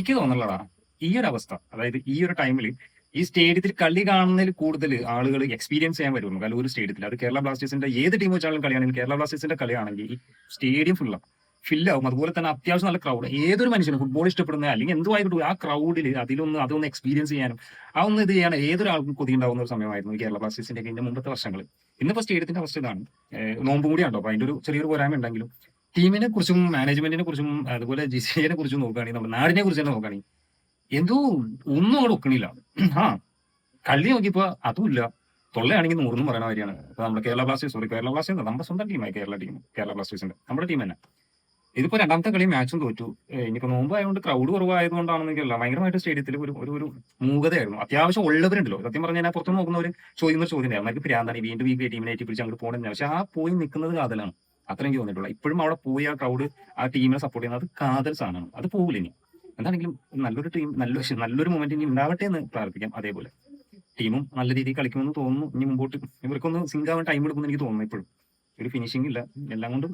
എനിക്ക് തോന്നുന്നതാ ഈ ഒരു അവസ്ഥ, അതായത് ഈ ഒരു ടൈമിൽ ഈ സ്റ്റേഡിയത്തിൽ കളി കാണുന്നതിൽ കൂടുതൽ ആളുകൾ എക്സ്പീരിയൻസ് ചെയ്യാൻ വരുള്ളൂ. കാരണം ഒരു സ്റ്റേഡിയത്തിൽ അത് കേരള ബ്ലാസ്റ്റേഴ്സിന്റെ ഏത് ടീം വെച്ചാലും കളിയാണെങ്കിൽ കേരള ബ്ലാസ്റ്റേഴ്സിന്റെ കളിയാണെങ്കിൽ ഈ സ്റ്റേഡിയം ഫില്ലാവും. അതുപോലെ തന്നെ അത്യാവശ്യം നല്ല ക്രൗഡ്. ഏതൊരു മനുഷ്യനും ഫുട്ബോൾ ഇഷ്ടപ്പെടുന്ന അല്ലെങ്കിൽ എന്തുമായിട്ട് ആ ക്രൗഡിൽ അതൊന്ന് എക്സ്പീരിയൻസ് ചെയ്യാനും ഇത് ചെയ്യാൻ ഏതൊരാൾക്കും കൊതി ഉണ്ടാവുന്ന ഒരു സമയമായിരുന്നു ഈ കേരള ബ്ലാസ്റ്റേഴ്സിന്റെ ഇതിന്റെ മുമ്പത്തെ വർഷങ്ങൾ. ഇന്നിപ്പോ സ്റ്റേഡിയത്തിന്റെ അവസ്ഥ ഇതാണ്. നോമ്പും കൂടിയാണോ അപ്പൊ അതിന്റെ ഒരു ചെറിയൊരു പോരായ്മ ഉണ്ടെങ്കിലും ടീമിനെ കുറിച്ചും മാനേജ്മെന്റിനെ കുറിച്ചും അതുപോലെ ജിസിയെ കുറിച്ചും നോക്കുകയാണെങ്കിൽ നമ്മുടെ നാടിനെ കുറിച്ച് തന്നെ നോക്കുകയാണെങ്കിൽ എന്തോ ഒന്നും അവിടെ ഒക്കണില്ല. ആ കളി നോക്കിയപ്പോ അതുമില്ല. തൊള്ളയാണെങ്കിൽ നൂറെന്നും പറയുന്ന കാര്യമാണ്. ഇപ്പൊ നമ്മുടെ കേരള ബ്ലാസ്റ്റേഴ്സ് നമ്മുടെ സ്വന്തം ടീമായി കേരള ബ്ലാസ്റ്റേഴ്സിന്റെ നമ്മുടെ ടീം തന്നെ. ഇതിപ്പോ രണ്ടാമത്തെ കളി മാച്ചും തോറ്റു. ഇനിയിപ്പോ നോമ്പ് ആയതുകൊണ്ട് ക്രൗഡ് കുറവായതുകൊണ്ടാണെന്നെങ്കിലല്ല, ഭയങ്കരമായിട്ട് സ്റ്റേഡിയത്തിൽ ഒരു മൂകതയായിരുന്നു. അത്യാവശ്യം ഉള്ളവരുണ്ടല്ലോ, സത്യം പറഞ്ഞാൽ പുറത്തു നോക്കുന്നവർ ചോദിക്കുന്ന ഒരു ചോദ്യം അവർക്ക് പ്രാന്താണ് വീണ്ടും ഈ ടീമിനായിട്ട് പിടിച്ച് അങ്ങോട്ട് പോകണമെന്ന്. പക്ഷെ ആ പോയി നിൽക്കുന്നത് കാതലാണ്. അത്രയും എനിക്ക് തോന്നിയിട്ടുള്ള. ഇപ്പോഴും അവിടെ പോയി ആ ക്രൗഡ് ആ ടീമിനെ സപ്പോർട്ട് ചെയ്യുന്നത് അത് കാതൽ സാധനമാണ്. അത് പോകില്ല ഇനി. എന്താണെങ്കിലും നല്ലൊരു ടീം നല്ലൊരു മൊമെന്റ് ഇനി ഉണ്ടാവട്ടെ എന്ന് പ്രാർത്ഥിക്കാം. അതേപോലെ ടീമും നല്ല രീതിയിൽ കളിക്കുമെന്ന് തോന്നുന്നു. ഇനി മുമ്പോട്ട് ഇവർക്കൊന്ന് സിങ്ക് ആവാൻ ടൈം എടുക്കുമെന്ന് എനിക്ക് തോന്നുന്നു. ഇപ്പോഴും ഒരു ഫിനിഷിംഗ് ഇല്ല എല്ലാം കൊണ്ടും